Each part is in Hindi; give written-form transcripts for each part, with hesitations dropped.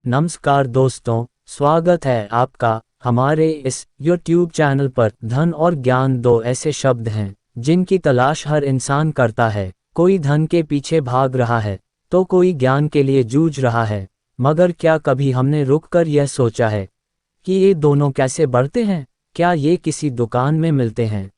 नमस्कार दोस्तों, स्वागत है आपका हमारे इस YouTube चैनल पर। धन और ज्ञान दो ऐसे शब्द हैं जिनकी तलाश हर इंसान करता है। कोई धन के पीछे भाग रहा है तो कोई ज्ञान के लिए जूझ रहा है। मगर क्या कभी हमने रुककर यह सोचा है कि ये दोनों कैसे बढ़ते हैं? क्या ये किसी दुकान में मिलते हैं?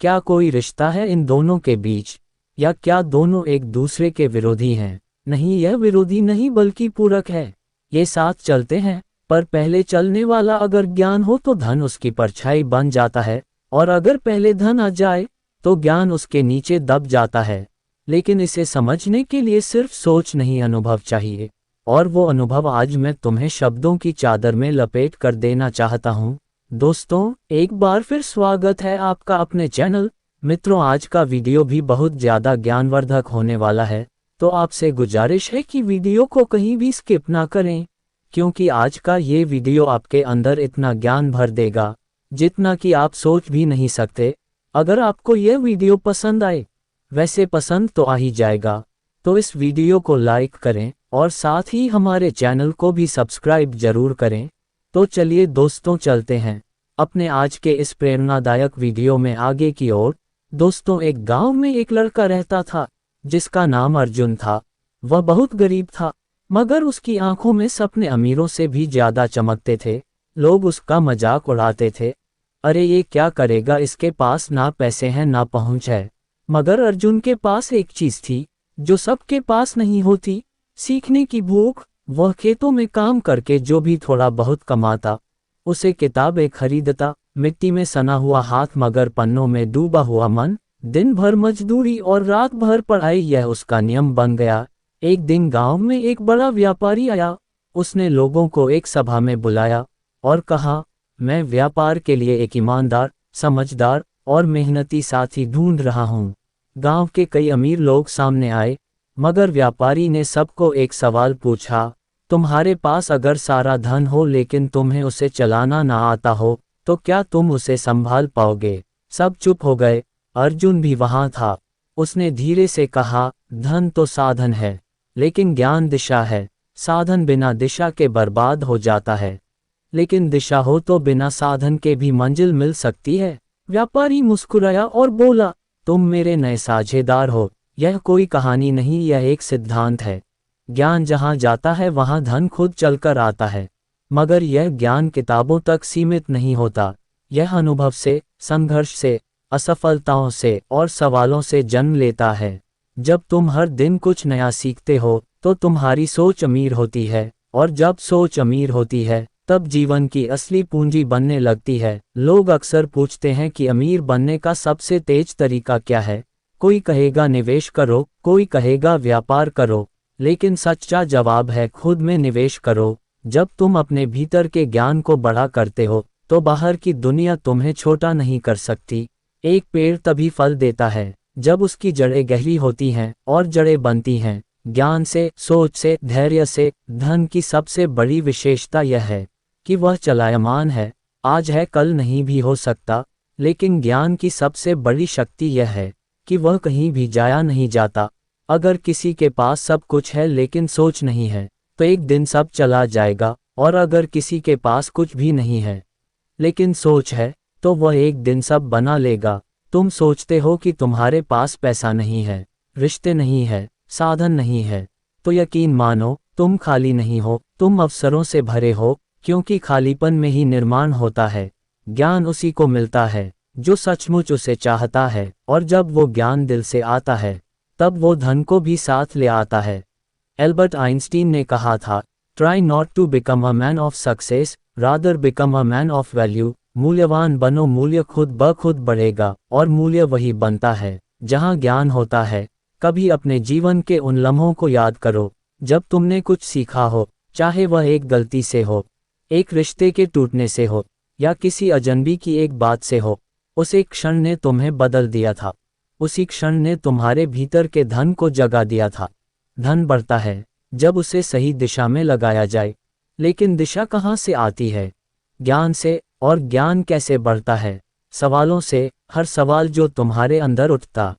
क्या कोई रिश्ता है इन दोनों के बीच, या क्या दोनों एक दूसरे के विरोधी हैं? नहीं, यह विरोधी नहीं बल्कि पूरक है। ये साथ चलते हैं, पर पहले चलने वाला अगर ज्ञान हो तो धन उसकी परछाई बन जाता है, और अगर पहले धन आ जाए तो ज्ञान उसके नीचे दब जाता है। लेकिन इसे समझने के लिए सिर्फ सोच नहीं, अनुभव चाहिए। और वो अनुभव आज मैं तुम्हें शब्दों की चादर में लपेट कर देना चाहता हूँ। दोस्तों, एक बार फिर स्वागत है आपका अपने चैनल। मित्रों, आज का वीडियो भी बहुत ज़्यादा ज्ञानवर्धक होने वाला है, तो आपसे गुजारिश है कि वीडियो को कहीं भी स्किप ना करें, क्योंकि आज का ये वीडियो आपके अंदर इतना ज्ञान भर देगा जितना कि आप सोच भी नहीं सकते। अगर आपको यह वीडियो पसंद आए, वैसे पसंद तो आ ही जाएगा, तो इस वीडियो को लाइक करें और साथ ही हमारे चैनल को भी सब्सक्राइब जरूर करें। तो चलिए दोस्तों, चलते हैं अपने आज के इस प्रेरणादायक वीडियो में आगे की ओर। दोस्तों, एक गांव में एक लड़का रहता था जिसका नाम अर्जुन था। वह बहुत गरीब था, मगर उसकी आंखों में सपने अमीरों से भी ज्यादा चमकते थे। लोग उसका मजाक उड़ाते थे, अरे ये क्या करेगा, इसके पास ना पैसे हैं ना पहुंच है। मगर अर्जुन के पास एक चीज थी जो सबके पास नहीं होती, सीखने की भूख। वह खेतों में काम करके जो भी थोड़ा बहुत कमाता, उसे किताबें खरीदता। मिट्टी में सना हुआ हाथ मगर पन्नों में डूबा हुआ मन। दिन भर मजदूरी और रात भर पढ़ाई, यह उसका नियम बन गया। एक दिन गांव में एक बड़ा व्यापारी आया। उसने लोगों को एक सभा में बुलाया और कहा, मैं व्यापार के लिए एक ईमानदार, समझदार और मेहनती साथी ढूंढ रहा हूँ। गांव के कई अमीर लोग सामने आए, मगर व्यापारी ने सबको एक सवाल पूछा, तुम्हारे पास अगर सारा धन हो लेकिन तुम्हें उसे चलाना ना आता हो, तो क्या तुम उसे संभाल पाओगे? सब चुप हो गए। अर्जुन भी वहां था। उसने धीरे से कहा, धन तो साधन है, लेकिन ज्ञान दिशा है। साधन बिना दिशा के बर्बाद हो जाता है, लेकिन दिशा हो तो बिना साधन के भी मंजिल मिल सकती है। व्यापारी मुस्कुराया और बोला, तुम मेरे नए साझेदार हो। यह कोई कहानी नहीं, यह एक सिद्धांत है। ज्ञान जहां जाता है वहां धन खुद चलकर आता है। मगर यह ज्ञान किताबों तक सीमित नहीं होता। यह अनुभव से, संघर्ष से, असफलताओं से और सवालों से जन्म लेता है। जब तुम हर दिन कुछ नया सीखते हो तो तुम्हारी सोच अमीर होती है, और जब सोच अमीर होती है तब जीवन की असली पूंजी बनने लगती है। लोग अक्सर पूछते हैं कि अमीर बनने का सबसे तेज तरीका क्या है। कोई कहेगा निवेश करो, कोई कहेगा व्यापार करो, लेकिन सच्चा जवाब है खुद में निवेश करो। जब तुम अपने भीतर के ज्ञान को बड़ा करते हो तो बाहर की दुनिया तुम्हें छोटा नहीं कर सकती। एक पेड़ तभी फल देता है जब उसकी जड़ें गहरी होती हैं, और जड़ें बनती हैं ज्ञान से, सोच से, धैर्य से। धन की सबसे बड़ी विशेषता यह है कि वह चलायमान है, आज है कल नहीं भी हो सकता। लेकिन ज्ञान की सबसे बड़ी शक्ति यह है कि वह कहीं भी जाया नहीं जाता। अगर किसी के पास सब कुछ है लेकिन सोच नहीं है तो एक दिन सब चला जाएगा, और अगर किसी के पास कुछ भी नहीं है लेकिन सोच है तो वह एक दिन सब बना लेगा। तुम सोचते हो कि तुम्हारे पास पैसा नहीं है, रिश्ते नहीं है, साधन नहीं है, तो यकीन मानो तुम खाली नहीं हो, तुम अवसरों से भरे हो, क्योंकि खालीपन में ही निर्माण होता है। ज्ञान उसी को मिलता है जो सचमुच उसे चाहता है, और जब वो ज्ञान दिल से आता है तब वो धन को भी साथ ले आता है। एल्बर्ट आइंस्टीन ने कहा था, try not to become a man of success, rather become a man of value. मूल्यवान बनो, मूल्य खुद ब खुद बढ़ेगा, और मूल्य वही बनता है जहां ज्ञान होता है। कभी अपने जीवन के उन लम्हों को याद करो जब तुमने कुछ सीखा हो, चाहे वह एक गलती से हो, एक रिश्ते के टूटने से हो, या किसी अजनबी की एक बात से हो। उस एक क्षण ने तुम्हें बदल दिया था, उसी क्षण ने तुम्हारे भीतर के धन को जगा दिया था। धन बढ़ता है जब उसे सही दिशा में लगाया जाए, लेकिन दिशा कहाँ से आती है? ज्ञान से। और ज्ञान कैसे बढ़ता है? सवालों से। हर सवाल जो तुम्हारे अंदर उठता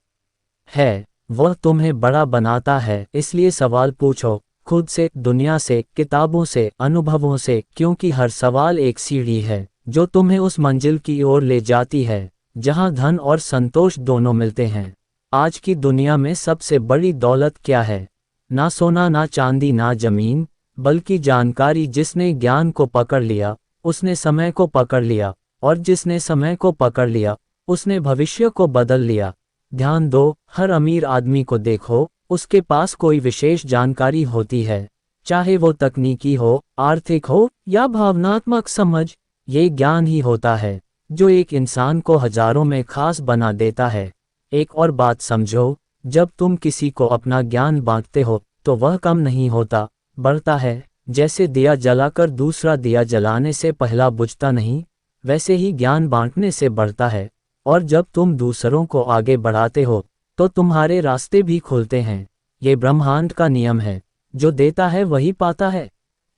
है वह तुम्हें बड़ा बनाता है। इसलिए सवाल पूछो, खुद से, दुनिया से, किताबों से, अनुभवों से, क्योंकि हर सवाल एक सीढ़ी है जो तुम्हें उस मंजिल की ओर ले जाती है जहां धन और संतोष दोनों मिलते हैं। आज की दुनिया में सबसे बड़ी दौलत क्या है? ना सोना, ना चांदी, ना जमीन, बल्कि जानकारी। जिसने ज्ञान को पकड़ लिया उसने समय को पकड़ लिया, और जिसने समय को पकड़ लिया उसने भविष्य को बदल लिया। ध्यान दो, हर अमीर आदमी को देखो, उसके पास कोई विशेष जानकारी होती है, चाहे वो तकनीकी हो, आर्थिक हो या भावनात्मक समझ। ये ज्ञान ही होता है जो एक इंसान को हजारों में खास बना देता है। एक और बात समझो, जब तुम किसी को अपना ज्ञान बांटते हो तो वह कम नहीं होता, बढ़ता है। जैसे दिया जलाकर दूसरा दिया जलाने से पहला बुझता नहीं, वैसे ही ज्ञान बांटने से बढ़ता है। और जब तुम दूसरों को आगे बढ़ाते हो तो तुम्हारे रास्ते भी खुलते हैं। ये ब्रह्मांड का नियम है, जो देता है वही पाता है।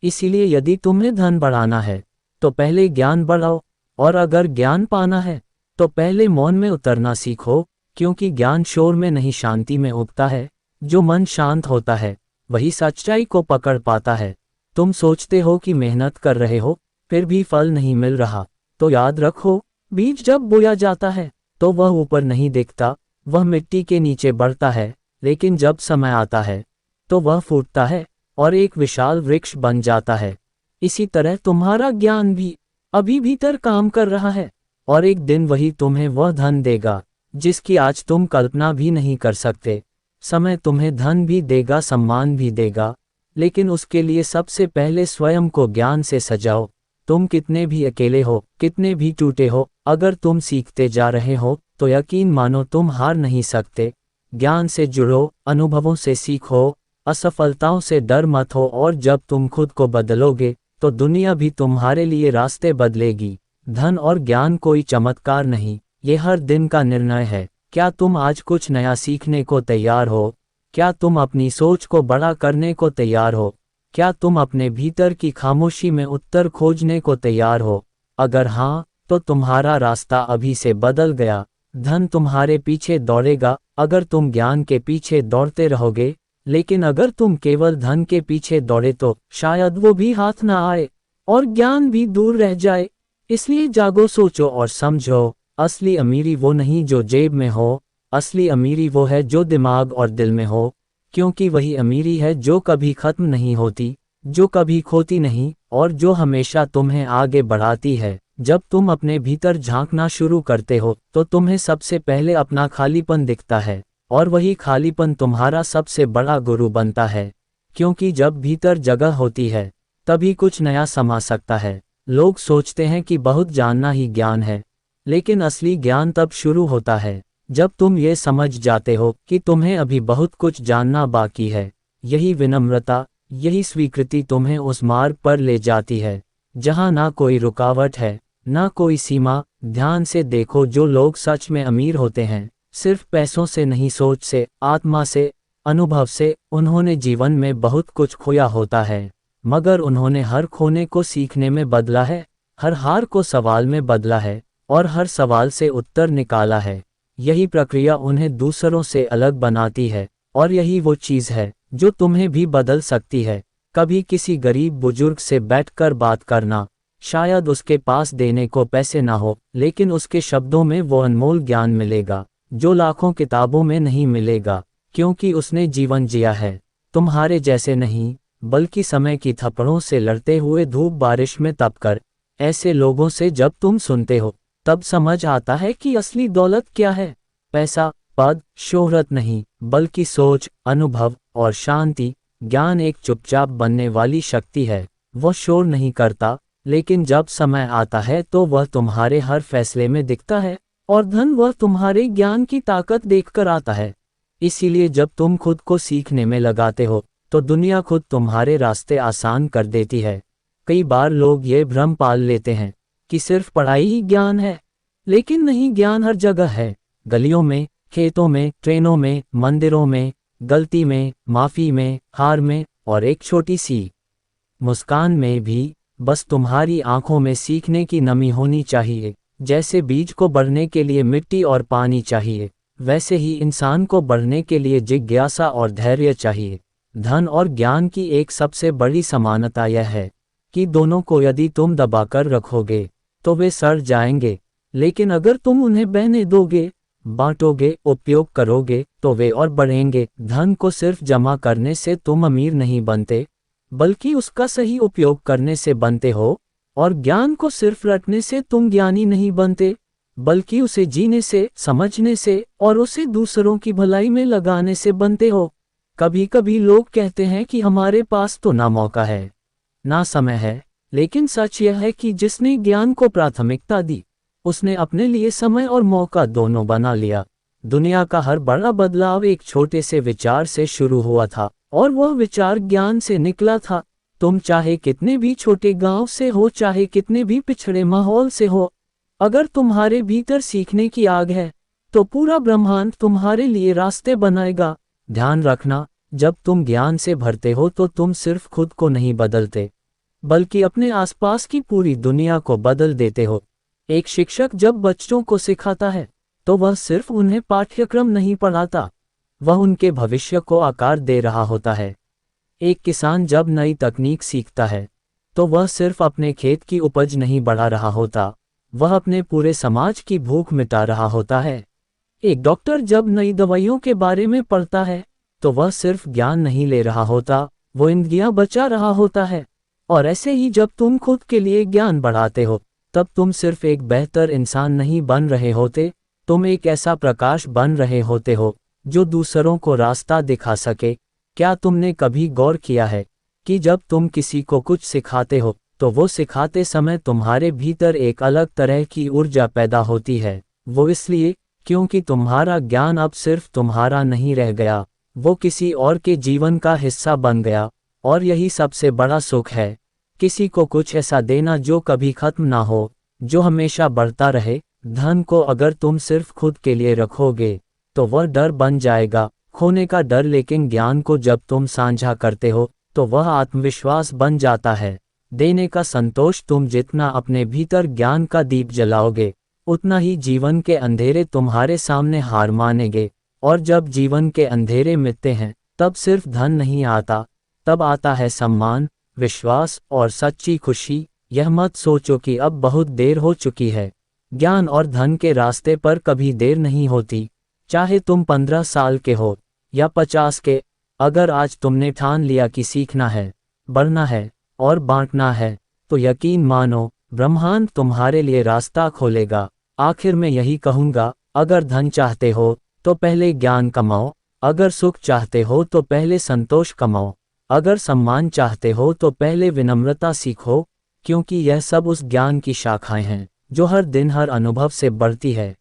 इसीलिए यदि तुम्हें धन बढ़ाना है तो पहले ज्ञान बढ़ाओ, और अगर ज्ञान पाना है तो पहले मौन में उतरना सीखो, क्योंकि ज्ञान शोर में नहीं शांति में उगता है। जो मन शांत होता है वही सच्चाई को पकड़ पाता है। तुम सोचते हो कि मेहनत कर रहे हो फिर भी फल नहीं मिल रहा, तो याद रखो, बीज जब बोया जाता है तो वह ऊपर नहीं दिखता, वह मिट्टी के नीचे बढ़ता है। लेकिन जब समय आता है तो वह फूटता है और एक विशाल वृक्ष बन जाता है। इसी तरह तुम्हारा ज्ञान भी अभी भीतर काम कर रहा है, और एक दिन वही तुम्हें वह धन देगा जिसकी आज तुम कल्पना भी नहीं कर सकते। समय तुम्हें धन भी देगा, सम्मान भी देगा, लेकिन उसके लिए सबसे पहले स्वयं को ज्ञान से सजाओ। तुम कितने भी अकेले हो, कितने भी टूटे हो, अगर तुम सीखते जा रहे हो तो यकीन मानो तुम हार नहीं सकते। ज्ञान से जुड़ो, अनुभवों से सीखो, असफलताओं से डर मत हो, और जब तुम खुद को बदलोगे तो दुनिया भी तुम्हारे लिए रास्ते बदलेगी। धन और ज्ञान कोई चमत्कार नहीं, ये हर दिन का निर्णय है। क्या तुम आज कुछ नया सीखने को तैयार हो? क्या तुम अपनी सोच को बड़ा करने को तैयार हो? क्या तुम अपने भीतर की खामोशी में उत्तर खोजने को तैयार हो? अगर हाँ, तो तुम्हारा रास्ता अभी से बदल गया। धन तुम्हारे पीछे दौड़ेगा अगर तुम ज्ञान के पीछे दौड़ते रहोगे, लेकिन अगर तुम केवल धन के पीछे दौड़े तो शायद वो भी हाथ ना आए और ज्ञान भी दूर रह जाए। इसलिए जागो, सोचो और समझो, असली अमीरी वो नहीं जो जेब में हो, असली अमीरी वो है जो दिमाग और दिल में हो, क्योंकि वही अमीरी है जो कभी खत्म नहीं होती, जो कभी खोती नहीं, और जो हमेशा तुम्हें आगे बढ़ाती है। जब तुम अपने भीतर झांकना शुरू करते हो तो तुम्हें सबसे पहले अपना खालीपन दिखता है, और वही खालीपन तुम्हारा सबसे बड़ा गुरु बनता है। क्योंकि जब भीतर जगह होती है तभी कुछ नया समा सकता है। लोग सोचते हैं कि बहुत जानना ही ज्ञान है, लेकिन असली ज्ञान तब शुरू होता है जब तुम ये समझ जाते हो कि तुम्हें अभी बहुत कुछ जानना बाकी है। यही विनम्रता, यही स्वीकृति तुम्हें उस मार्ग पर ले जाती है जहां ना कोई रुकावट है, ना कोई सीमा। ध्यान से देखो, जो लोग सच में अमीर होते हैं, सिर्फ पैसों से नहीं, सोच से, आत्मा से, अनुभव से। उन्होंने जीवन में बहुत कुछ खोया होता है, मगर उन्होंने हर खोने को सीखने में बदला है, हर हार को सवाल में बदला है, और हर सवाल से उत्तर निकाला है। यही प्रक्रिया उन्हें दूसरों से अलग बनाती है, और यही वो चीज़ है जो तुम्हें भी बदल सकती है। कभी किसी गरीब बुजुर्ग से बैठकर बात करना, शायद उसके पास देने को पैसे ना हो, लेकिन उसके शब्दों में वो अनमोल ज्ञान मिलेगा जो लाखों किताबों में नहीं मिलेगा, क्योंकि उसने जीवन जिया है। तुम्हारे जैसे नहीं, बल्कि समय की थप्पड़ों से लड़ते हुए, धूप बारिश में तपकर। ऐसे लोगों से जब तुम सुनते हो तब समझ आता है कि असली दौलत क्या है। पैसा, पद, शोहरत नहीं, बल्कि सोच, अनुभव और शांति। ज्ञान एक चुपचाप बनने वाली शक्ति है, वह शोर नहीं करता, लेकिन जब समय आता है तो वह तुम्हारे हर फैसले में दिखता है, और धन वह तुम्हारे ज्ञान की ताकत देखकर आता है। इसीलिए जब तुम खुद को सीखने में लगाते हो तो दुनिया खुद तुम्हारे रास्ते आसान कर देती है। कई बार लोग ये भ्रम पाल लेते हैं कि सिर्फ पढ़ाई ही ज्ञान है, लेकिन नहीं, ज्ञान हर जगह है। गलियों में, खेतों में, ट्रेनों में, मंदिरों में, गलती में, माफी में, हार में, और एक छोटी सी मुस्कान में भी। बस तुम्हारी आंखों में सीखने की नमी होनी चाहिए। जैसे बीज को बढ़ने के लिए मिट्टी और पानी चाहिए, वैसे ही इंसान को बढ़ने के लिए जिज्ञासा और धैर्य चाहिए। धन और ज्ञान की एक सबसे बड़ी समानता यह है कि दोनों को यदि तुम दबाकर रखोगे तो वे सड़ जाएंगे, लेकिन अगर तुम उन्हें बहने दोगे, बांटोगे, उपयोग करोगे तो वे और बढ़ेंगे। धन को सिर्फ जमा करने से तुम अमीर नहीं बनते, बल्कि उसका सही उपयोग करने से बनते हो। और ज्ञान को सिर्फ रटने से तुम ज्ञानी नहीं बनते, बल्कि उसे जीने से, समझने से और उसे दूसरों की भलाई में लगाने से बनते हो। कभी कभी लोग कहते हैं कि हमारे पास तो ना मौका है ना समय है, लेकिन सच यह है कि जिसने ज्ञान को प्राथमिकता दी उसने अपने लिए समय और मौका दोनों बना लिया। दुनिया का हर बड़ा बदलाव एक छोटे से विचार से शुरू हुआ था और वह विचार ज्ञान से निकला था। तुम चाहे कितने भी छोटे गांव से हो, चाहे कितने भी पिछड़े माहौल से हो, अगर तुम्हारे भीतर सीखने की आग है तो पूरा ब्रह्मांड तुम्हारे लिए रास्ते बनाएगा। ध्यान रखना, जब तुम ज्ञान से भरते हो तो तुम सिर्फ खुद को नहीं बदलते, बल्कि अपने आसपास की पूरी दुनिया को बदल देते हो। एक शिक्षक जब बच्चों को सिखाता है तो वह सिर्फ उन्हें पाठ्यक्रम नहीं पढ़ाता, वह उनके भविष्य को आकार दे रहा होता है। एक किसान जब नई तकनीक सीखता है तो वह सिर्फ अपने खेत की उपज नहीं बढ़ा रहा होता, वह अपने पूरे समाज की भूख मिटा रहा होता है। एक डॉक्टर जब नई दवाइयों के बारे में पढ़ता है तो वह सिर्फ ज्ञान नहीं ले रहा होता, वो जिंदगियां बचा रहा होता है। और ऐसे ही जब तुम खुद के लिए ज्ञान बढ़ाते हो तब तुम सिर्फ एक बेहतर इंसान नहीं बन रहे होते, तुम एक ऐसा प्रकाश बन रहे होते हो जो दूसरों को रास्ता दिखा सके। क्या तुमने कभी गौर किया है कि जब तुम किसी को कुछ सिखाते हो तो वो सिखाते समय तुम्हारे भीतर एक अलग तरह की ऊर्जा पैदा होती है? वो इसलिए क्योंकि तुम्हारा ज्ञान अब सिर्फ तुम्हारा नहीं रह गया, वो किसी और के जीवन का हिस्सा बन गया। और यही सबसे बड़ा सुख है, किसी को कुछ ऐसा देना जो कभी खत्म ना हो, जो हमेशा बढ़ता रहे। धन को अगर तुम सिर्फ खुद के लिए रखोगे तो वह डर बन जाएगा, खोने का डर, लेकिन ज्ञान को जब तुम साझा करते हो तो वह आत्मविश्वास बन जाता है, देने का संतोष। तुम जितना अपने भीतर ज्ञान का दीप जलाओगे उतना ही जीवन के अंधेरे तुम्हारे सामने हार मानेंगे। और जब जीवन के अंधेरे मिटते हैं तब सिर्फ धन नहीं आता, तब आता है सम्मान, विश्वास और सच्ची खुशी। यह मत सोचो कि अब बहुत देर हो चुकी है, ज्ञान और धन के रास्ते पर कभी देर नहीं होती। चाहे तुम 15 साल के हो या 50 के, अगर आज तुमने ठान लिया कि सीखना है, बढ़ना है और बांटना है, तो यकीन मानो ब्रह्मांड तुम्हारे लिए रास्ता खोलेगा। आखिर में यही कहूँगा, अगर धन चाहते हो तो पहले ज्ञान कमाओ, अगर सुख चाहते हो तो पहले संतोष कमाओ, अगर सम्मान चाहते हो तो पहले विनम्रता सीखो, क्योंकि यह सब उस ज्ञान की शाखाएं हैं जो हर दिन हर अनुभव से बढ़ती है।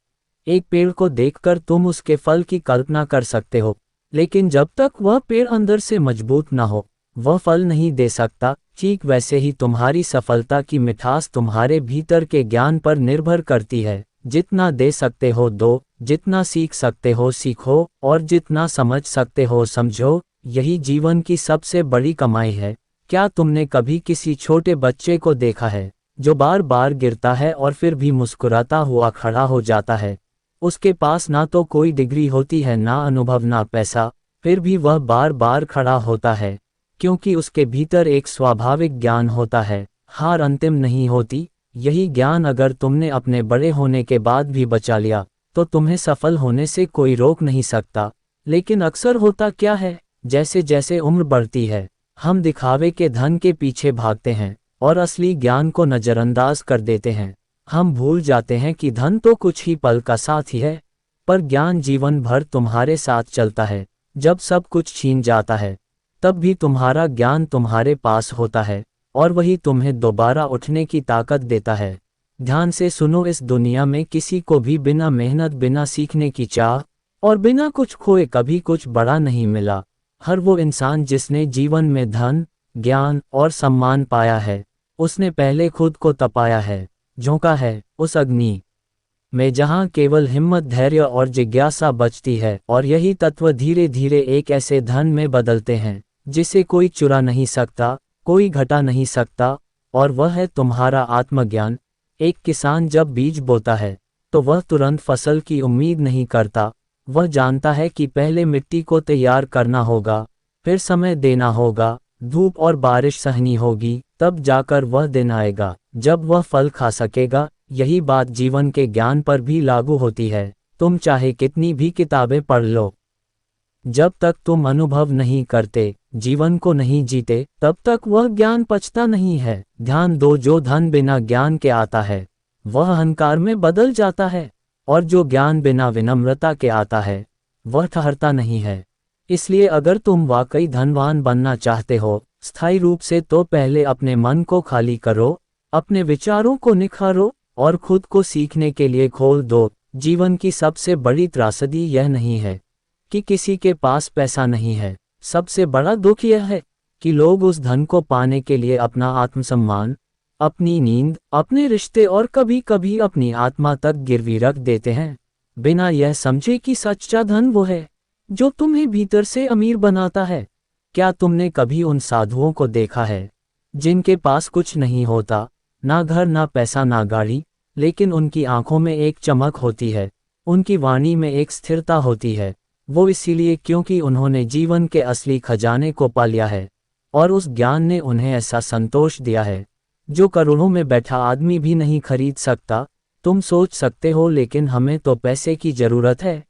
एक पेड़ को देखकर तुम उसके फल की कल्पना कर सकते हो, लेकिन जब तक वह पेड़ अंदर से मजबूत ना हो वह फल नहीं दे सकता। ठीक वैसे ही तुम्हारी सफलता की मिठास तुम्हारे भीतर के ज्ञान पर निर्भर करती है। जितना दे सकते हो दो, जितना सीख सकते हो सीखो और जितना समझ सकते हो समझो। यही जीवन की सबसे बड़ी कमाई है। क्या तुमने कभी किसी छोटे बच्चे को देखा है जो बार बार गिरता है और फिर भी मुस्कुराता हुआ खड़ा हो जाता है? उसके पास ना तो कोई डिग्री होती है, ना अनुभव, ना पैसा, फिर भी वह बार बार खड़ा होता है, क्योंकि उसके भीतर एक स्वाभाविक ज्ञान होता है। हार अंतिम नहीं होती। यही ज्ञान अगर तुमने अपने बड़े होने के बाद भी बचा लिया तो तुम्हें सफल होने से कोई रोक नहीं सकता। लेकिन अक्सर होता क्या है, जैसे जैसे उम्र बढ़ती है हम दिखावे के धन के पीछे भागते हैं और असली ज्ञान को नज़रअंदाज कर देते हैं। हम भूल जाते हैं कि धन तो कुछ ही पल का साथ ही है, पर ज्ञान जीवन भर तुम्हारे साथ चलता है। जब सब कुछ छीन जाता है तब भी तुम्हारा ज्ञान तुम्हारे पास होता है और वही तुम्हें दोबारा उठने की ताकत देता है। ध्यान से सुनो, इस दुनिया में किसी को भी बिना मेहनत, बिना सीखने की चाह और बिना कुछ खोए कभी कुछ बड़ा नहीं मिला। हर वो इंसान जिसने जीवन में धन, ज्ञान और सम्मान पाया है, उसने पहले खुद को तपाया है, झोंका है उस अग्नि में जहां केवल हिम्मत, धैर्य और जिज्ञासा बचती है। और यही तत्व धीरे धीरे एक ऐसे धन में बदलते हैं जिसे कोई चुरा नहीं सकता, कोई घटा नहीं सकता, और वह है तुम्हारा आत्मज्ञान। एक किसान जब बीज बोता है तो वह तुरंत फसल की उम्मीद नहीं करता, वह जानता है कि पहले मिट्टी को तैयार करना होगा, फिर समय देना होगा, धूप और बारिश सहनी होगी, तब जाकर वह दिन आएगा जब वह फल खा सकेगा। यही बात जीवन के ज्ञान पर भी लागू होती है। तुम चाहे कितनी भी किताबें पढ़ लो, जब तक तुम अनुभव नहीं करते, जीवन को नहीं जीते, तब तक वह ज्ञान पचता नहीं है। ध्यान दो, जो धन बिना ज्ञान के आता है वह अहंकार में बदल जाता है, और जो ज्ञान बिना विनम्रता के आता है वह ठहरता नहीं है। इसलिए अगर तुम वाकई धनवान बनना चाहते हो स्थायी रूप से, तो पहले अपने मन को खाली करो, अपने विचारों को निखारो और खुद को सीखने के लिए खोल दो। जीवन की सबसे बड़ी त्रासदी यह नहीं है कि किसी के पास पैसा नहीं है, सबसे बड़ा दुख यह है कि लोग उस धन को पाने के लिए अपना आत्मसम्मान, अपनी नींद, अपने रिश्ते और कभी कभी अपनी आत्मा तक गिरवी रख देते हैं, बिना यह समझे कि सच्चा धन वो है जो तुम्हें भीतर से अमीर बनाता है। क्या तुमने कभी उन साधुओं को देखा है जिनके पास कुछ नहीं होता, ना घर, ना पैसा, ना गाड़ी, लेकिन उनकी आंखों में एक चमक होती है, उनकी वाणी में एक स्थिरता होती है? वो इसीलिए क्योंकि उन्होंने जीवन के असली खजाने को पा लिया है, और उस ज्ञान ने उन्हें ऐसा संतोष दिया है जो करोड़ों में बैठा आदमी भी नहीं खरीद सकता। तुम सोच सकते हो, लेकिन हमें तो पैसे की जरूरत है,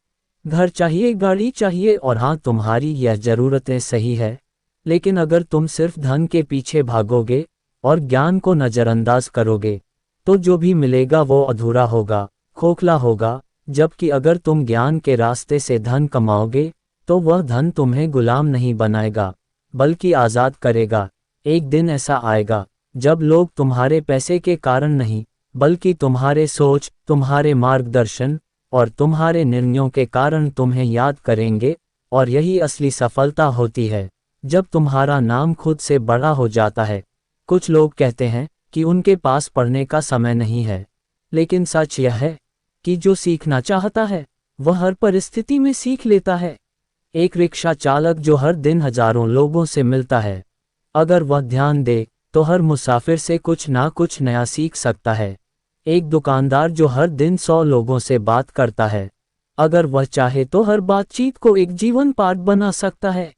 घर चाहिए, गाड़ी चाहिए, और हाँ, तुम्हारी यह जरूरतें सही है, लेकिन अगर तुम सिर्फ धन के पीछे भागोगे और ज्ञान को नज़रअंदाज करोगे तो जो भी मिलेगा वो अधूरा होगा, खोखला होगा। जबकि अगर तुम ज्ञान के रास्ते से धन कमाओगे तो वह धन तुम्हें गुलाम नहीं बनाएगा बल्कि आज़ाद करेगा। एक दिन ऐसा आएगा जब लोग तुम्हारे पैसे के कारण नहीं, बल्कि तुम्हारे सोच, तुम्हारे मार्गदर्शन और तुम्हारे निर्णयों के कारण तुम्हें याद करेंगे, और यही असली सफलता होती है, जब तुम्हारा नाम खुद से बड़ा हो जाता है। कुछ लोग कहते हैं कि उनके पास पढ़ने का समय नहीं है, लेकिन सच यह है कि जो सीखना चाहता है वह हर परिस्थिति में सीख लेता है। एक रिक्शा चालक जो हर दिन हजारों लोगों से मिलता है, अगर वह ध्यान दे तो हर मुसाफिर से कुछ ना कुछ नया सीख सकता है। एक दुकानदार जो हर दिन 100 लोगों से बात करता है, अगर वह चाहे तो हर बातचीत को एक जीवन पाठ बना सकता है।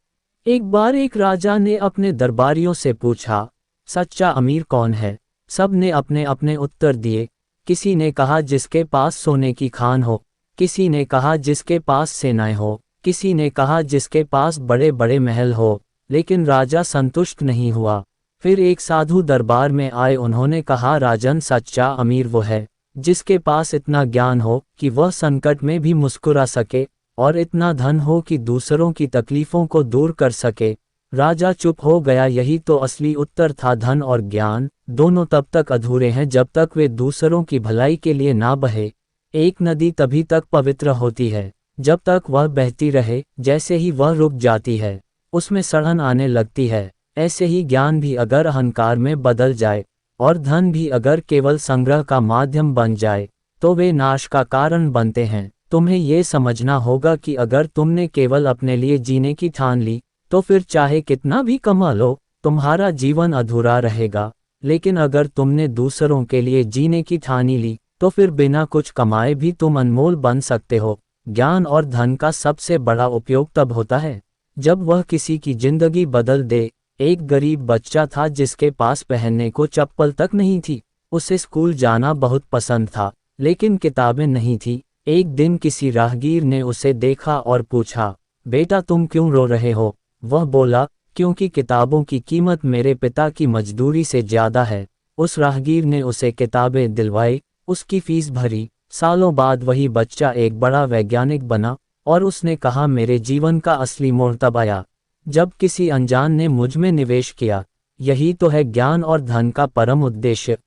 एक बार एक राजा ने अपने दरबारियों से पूछा, सच्चा अमीर कौन है? सब ने अपने अपने उत्तर दिए। किसी ने कहा जिसके पास सोने की खान हो, किसी ने कहा जिसके पास सेनाएं हो, किसी ने कहा जिसके पास बड़े बड़े महल हो, लेकिन राजा संतुष्ट नहीं हुआ। फिर एक साधु दरबार में आए, उन्होंने कहा, राजन, सच्चा अमीर वो है जिसके पास इतना ज्ञान हो कि वह संकट में भी मुस्कुरा सके, और इतना धन हो कि दूसरों की तकलीफों को दूर कर सके। राजा चुप हो गया। यही तो असली उत्तर था। धन और ज्ञान दोनों तब तक अधूरे हैं जब तक वे दूसरों की भलाई के लिए ना बहे। एक नदी तभी तक पवित्र होती है जब तक वह बहती रहे, जैसे ही वह रुक जाती है उसमें सड़न आने लगती है। ऐसे ही ज्ञान भी अगर अहंकार में बदल जाए और धन भी अगर केवल संग्रह का माध्यम बन जाए तो वे नाश का कारण बनते हैं। तुम्हें ये समझना होगा कि अगर तुमने केवल अपने लिए जीने की ठान ली तो फिर चाहे कितना भी कमा लो तुम्हारा जीवन अधूरा रहेगा, लेकिन अगर तुमने दूसरों के लिए जीने की ठानी ली तो फिर बिना कुछ कमाए भी तुम अनमोल बन सकते हो। ज्ञान और धन का सबसे बड़ा उपयोग तब होता है जब वह किसी की जिंदगी बदल दे। एक गरीब बच्चा था जिसके पास पहनने को चप्पल तक नहीं थी। उसे स्कूल जाना बहुत पसंद था, लेकिन किताबें नहीं थी। एक दिन किसी राहगीर ने उसे देखा और पूछा, बेटा तुम क्यों रो रहे हो? वह बोला, क्योंकि किताबों की कीमत मेरे पिता की मजदूरी से ज्यादा है। उस राहगीर ने उसे किताबें दिलवाई, उसकी फीस भरी। सालों बाद वही बच्चा एक बड़ा वैज्ञानिक बना, और उसने कहा, मेरे जीवन का असली मोड़ तब आया जब किसी अनजान ने मुझ में निवेश किया। यही तो है ज्ञान और धन का परम उद्देश्य,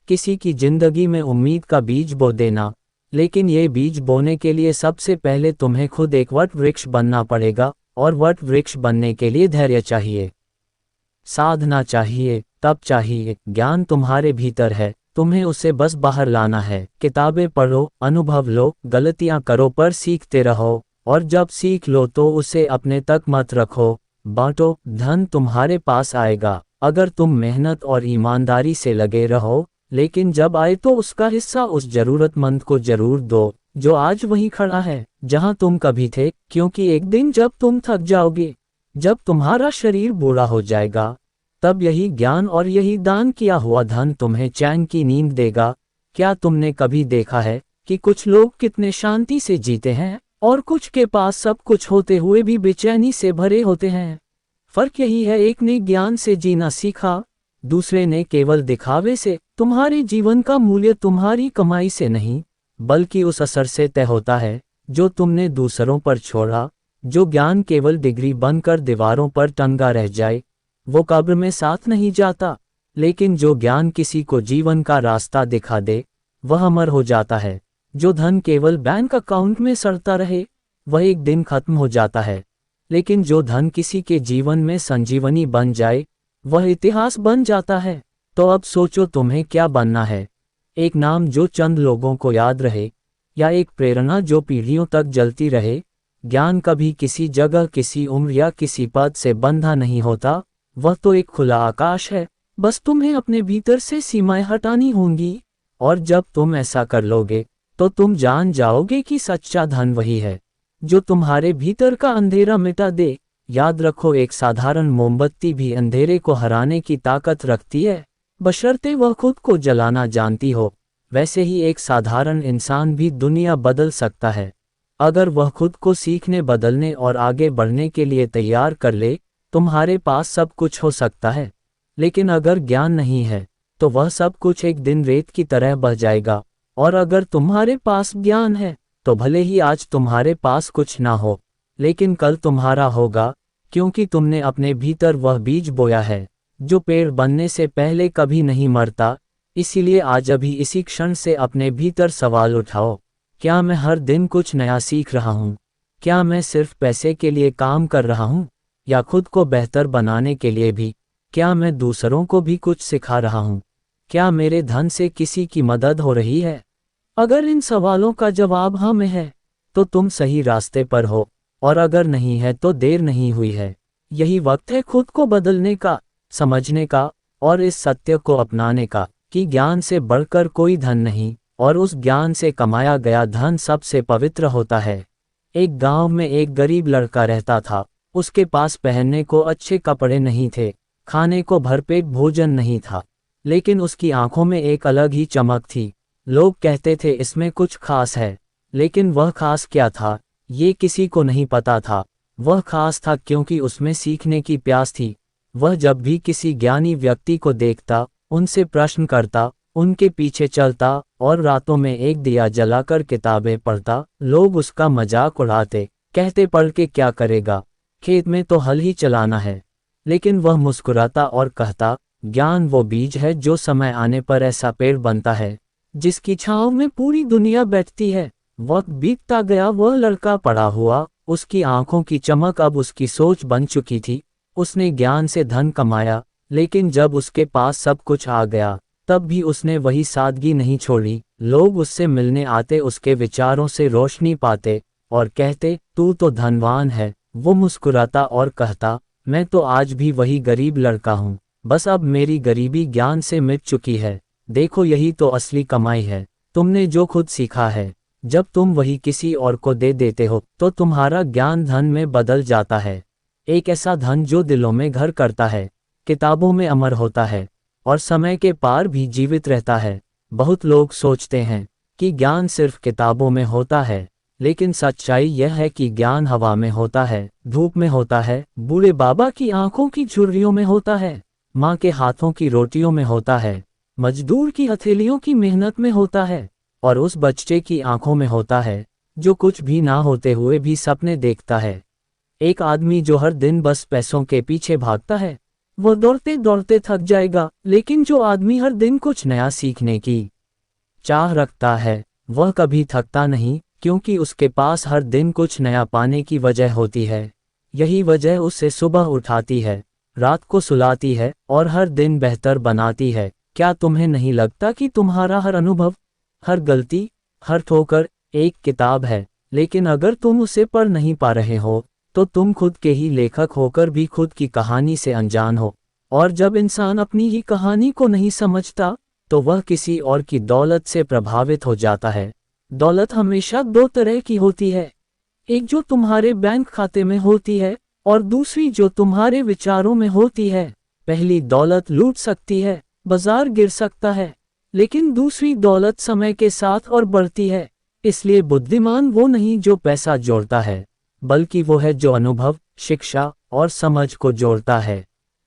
किसी की जिंदगी में उम्मीद का बीज बो देना। लेकिन ये बीज बोने के लिए सबसे पहले तुम्हें खुद एक वट वृक्ष बनना पड़ेगा, और वट वृक्ष बनने के लिए धैर्य चाहिए, साधना चाहिए, तप चाहिए। ज्ञान तुम्हारे भीतर है, तुम्हें उसे बस बाहर लाना है। किताबें पढ़ो, अनुभव लो, गलतियां करो, पर सीखते रहो, और जब सीख लो तो उसे अपने तक मत रखो, बांटो। धन तुम्हारे पास आएगा अगर तुम मेहनत और ईमानदारी से लगे रहो, लेकिन जब आए तो उसका हिस्सा उस जरूरतमंद को जरूर दो जो आज वहीं खड़ा है जहां तुम कभी थे, क्योंकि एक दिन जब तुम थक जाओगे जब तुम्हारा शरीर बूढ़ा हो जाएगा, तब यही ज्ञान और यही दान किया हुआ धन तुम्हें चैन की नींद देगा। क्या तुमने कभी देखा है कि कुछ लोग कितने शांति से जीते हैं और कुछ के पास सब कुछ होते हुए भी बेचैनी से भरे होते हैं? फर्क यही है, एक ने ज्ञान से जीना सीखा, दूसरे ने केवल दिखावे से। तुम्हारे जीवन का मूल्य तुम्हारी कमाई से नहीं, बल्कि उस असर से तय होता है जो तुमने दूसरों पर छोड़ा। जो ज्ञान केवल डिग्री बनकर दीवारों पर टंगा रह जाए, वो कब्र में साथ नहीं जाता, लेकिन जो ज्ञान किसी को जीवन का रास्ता दिखा दे, वह अमर हो जाता है। जो धन केवल बैंक अकाउंट में सड़ता रहे, वह एक दिन खत्म हो जाता है, लेकिन जो धन किसी के जीवन में संजीवनी बन जाए, वह इतिहास बन जाता है। तो अब सोचो तुम्हें क्या बनना है, एक नाम जो चंद लोगों को याद रहे, या एक प्रेरणा जो पीढ़ियों तक जलती रहे? ज्ञान कभी किसी जगह, किसी उम्र या किसी पद से बंधा नहीं होता, वह तो एक खुला आकाश है। बस तुम्हें अपने भीतर से सीमाएं हटानी होंगी, और जब तुम ऐसा कर लोगे तो तुम जान जाओगे कि सच्चा धन वही है जो तुम्हारे भीतर का अंधेरा मिटा दे। याद रखो, एक साधारण मोमबत्ती भी अंधेरे को हराने की ताकत रखती है, बशर्ते वह खुद को जलाना जानती हो। वैसे ही एक साधारण इंसान भी दुनिया बदल सकता है, अगर वह खुद को सीखने, बदलने और आगे बढ़ने के लिए तैयार कर ले। तुम्हारे पास सब कुछ हो सकता है, लेकिन अगर ज्ञान नहीं है तो वह सब कुछ एक दिन रेत की तरह बह जाएगा। और अगर तुम्हारे पास ज्ञान है तो भले ही आज तुम्हारे पास कुछ ना हो, लेकिन कल तुम्हारा होगा, क्योंकि तुमने अपने भीतर वह बीज बोया है जो पेड़ बनने से पहले कभी नहीं मरता। इसीलिए आज, अभी, इसी क्षण से अपने भीतर सवाल उठाओ, क्या मैं हर दिन कुछ नया सीख रहा हूँ? क्या मैं सिर्फ पैसे के लिए काम कर रहा हूँ, या खुद को बेहतर बनाने के लिए भी? क्या मैं दूसरों को भी कुछ सिखा रहा हूँ? क्या मेरे धन से किसी की मदद हो रही है? अगर इन सवालों का जवाब हाँ में है, तो तुम सही रास्ते पर हो, और अगर नहीं है तो देर नहीं हुई है। यही वक्त है खुद को बदलने का, समझने का, और इस सत्य को अपनाने का कि ज्ञान से बढ़कर कोई धन नहीं, और उस ज्ञान से कमाया गया धन सबसे पवित्र होता है। एक गांव में एक गरीब लड़का रहता था। उसके पास पहनने को अच्छे कपड़े नहीं थे, खाने को भरपेट भोजन नहीं था, लेकिन उसकी आंखों में एक अलग ही चमक थी। लोग कहते थे इसमें कुछ खास है, लेकिन वह खास क्या था, ये किसी को नहीं पता था। वह खास था क्योंकि उसमें सीखने की प्यास थी। वह जब भी किसी ज्ञानी व्यक्ति को देखता, उनसे प्रश्न करता, उनके पीछे चलता और रातों में एक दिया जलाकर किताबें पढ़ता। लोग उसका मजाक उड़ाते, कहते पढ़ के क्या करेगा, खेत में तो हल ही चलाना है। लेकिन वह मुस्कुराता और कहता, ज्ञान वो बीज है जो समय आने पर ऐसा पेड़ बनता है जिसकी छांव में पूरी दुनिया बैठती है। वक्त बीतता गया, वह लड़का पड़ा हुआ, उसकी आंखों की चमक अब उसकी सोच बन चुकी थी। उसने ज्ञान से धन कमाया, लेकिन जब उसके पास सब कुछ आ गया, तब भी उसने वही सादगी नहीं छोड़ी। लोग उससे मिलने आते, उसके विचारों से रोशनी पाते और कहते, तू तो धनवान है। वो मुस्कुराता और कहता, मैं तो आज भी वही गरीब लड़का हूँ, बस अब मेरी गरीबी ज्ञान से मिट चुकी है। देखो, यही तो असली कमाई है, तुमने जो खुद सीखा है। जब तुम वही किसी और को दे देते हो, तो तुम्हारा ज्ञान धन में बदल जाता है। एक ऐसा धन जो दिलों में घर करता है, किताबों में अमर होता है, और समय के पार भी जीवित रहता है। बहुत लोग सोचते हैं कि ज्ञान सिर्फ किताबों में होता है, लेकिन सच्चाई यह है कि ज्ञान हवा में होता है, धूप में होता है, बूढ़े बाबा की आंखों की झुर्रियों में होता है, माँ के हाथों की रोटियों में होता है, मजदूर की हथेलियों की मेहनत में होता है, और उस बच्चे की आंखों में होता है जो कुछ भी ना होते हुए भी सपने देखता है। एक आदमी जो हर दिन बस पैसों के पीछे भागता है, वो दौड़ते दौड़ते थक जाएगा, लेकिन जो आदमी हर दिन कुछ नया सीखने की चाह रखता है, वह कभी थकता नहीं, क्योंकि उसके पास हर दिन कुछ नया पाने की वजह होती है। यही वजह उसे सुबह उठाती है, रात को सुलाती है और हर दिन बेहतर बनाती है। क्या तुम्हें नहीं लगता कि तुम्हारा हर अनुभव, हर गलती, हर ठोकर एक किताब है? लेकिन अगर तुम उसे पढ़ नहीं पा रहे हो, तो तुम खुद के ही लेखक होकर भी खुद की कहानी से अनजान हो। और जब इंसान अपनी ही कहानी को नहीं समझता, तो वह किसी और की दौलत से प्रभावित हो जाता है। दौलत हमेशा दो तरह की होती है, एक जो तुम्हारे बैंक खाते में होती है और दूसरी जो तुम्हारे विचारों में होती है। पहली दौलत लूट सकती है, बाजार गिर सकता है, लेकिन दूसरी दौलत समय के साथ और बढ़ती है। इसलिए बुद्धिमान वो नहीं जो पैसा जोड़ता है, बल्कि वो है जो अनुभव, शिक्षा और समझ को जोड़ता है।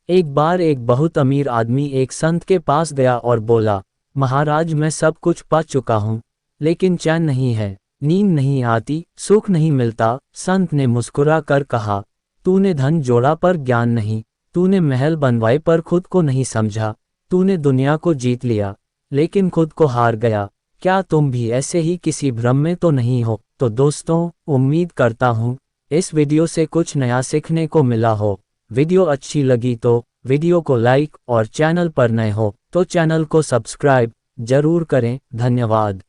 एक बार एक बहुत अमीर आदमी एक संत के पास गया और बोला, महाराज मैं सब कुछ पा चुका हूँ, लेकिन चैन नहीं है, नींद नहीं आती, सुख नहीं मिलता। संत ने मुस्कुरा कर कहा, तूने धन जोड़ा पर ज्ञान नहीं, तूने महल बनवाए पर खुद को नहीं समझा, तूने दुनिया को जीत लिया लेकिन खुद को हार गया। क्या तुम भी ऐसे ही किसी भ्रम में तो नहीं हो? तो दोस्तों, उम्मीद करता हूँ इस वीडियो से कुछ नया सीखने को मिला हो। वीडियो अच्छी लगी तो वीडियो को लाइक और चैनल पर नए हो तो चैनल को सब्सक्राइब जरूर करें। धन्यवाद।